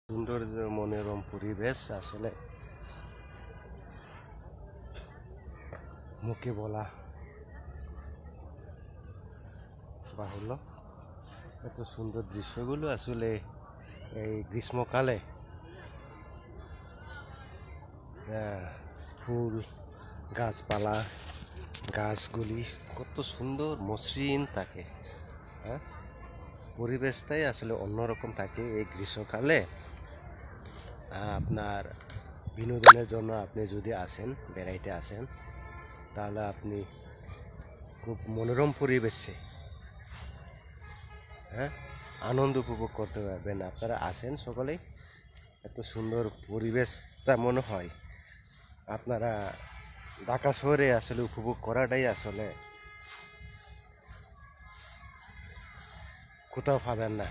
সৌন্দর্য মনোরম পরিবেশ আসলে মুখে বলা বাহুল্য। এত সুন্দর দৃশ্যগুলো আসলে এই গ্রীষ্মকালে ফুল গাছপালা গাছগুলি কত সুন্দর মসৃণ থাকে। হ্যাঁ, পরিবেশটাই আসলে অন্যরকম থাকে এই গ্রীষ্মকালে। আপনার বিনোদনের জন্য আপনি যদি আসেন, বেড়াইতে আসেন, তাহলে আপনি খুব মনোরম পরিবেশে আনন্দ উপভোগ করতে পারবেন। আপনারা আসেন সকলেই, এত সুন্দর পরিবেশটা মনে হয় আপনারা ঢাকা শহরে আসলে উপভোগ করাটাই আসলে কোথাও পাবেন না।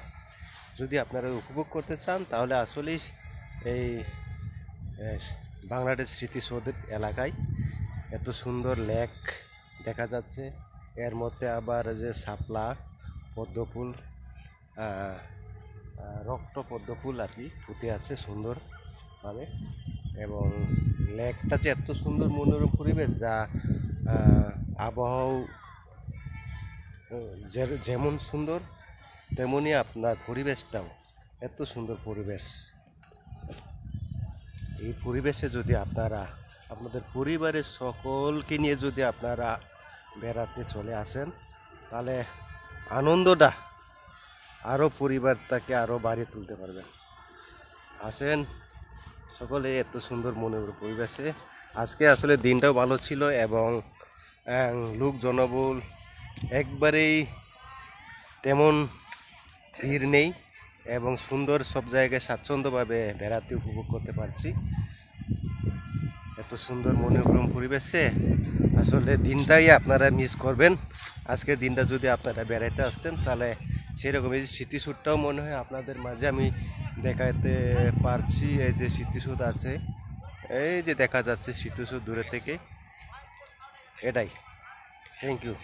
যদি আপনারা উপভোগ করতে চান তাহলে আসলেই এই বাংলাদেশ স্মৃতিসৌধ এলাকায় এত সুন্দর লেক দেখা যাচ্ছে। এর মধ্যে আবার যে শাপলা পদ্মফুল রক্ত পদ্মফুল আর কি ফুটে আছে সুন্দরভাবে, এবং লেকটা যে এত সুন্দর মনোরম পরিবেশ, যা আবহাওয়া যেমন সুন্দর তেমনি আপনার পরিবেশটাও এত সুন্দর পরিবেশ। এই পরিবেশে যদি আপনারা আপনাদের পরিবারের সকলকে নিয়ে যদি আপনারা বেড়াতে চলে আসেন, তাহলে আনন্দটা আরও পরিবারটাকে আরও বাড়িয়ে তুলতে পারবেন। আসেন সকলে এত সুন্দর মনোরম পরিবেশে। আজকে আসলে দিনটাও ভালো ছিল এবং লোক জনবল একবারেই তেমন ভিড় নেই, এবং সুন্দর সব জায়গায় স্বাচ্ছন্দ্যভাবে বেড়াতে উপভোগ করতে পারছি। এত সুন্দর মনোরম পরিবেশে আসলে দিনটাই আপনারা মিস করবেন। আজকের দিনটা যদি আপনারা বেড়াইতে আসতেন, তাহলে সেরকম এই স্মৃতিসৌধটাও মনে হয় আপনাদের মাঝে আমি দেখাতে পারছি। এই যে স্মৃতিসৌধ আছে, এই যে দেখা যাচ্ছে স্মৃতিসৌধ দূরে থেকে, এটাই। Thank you.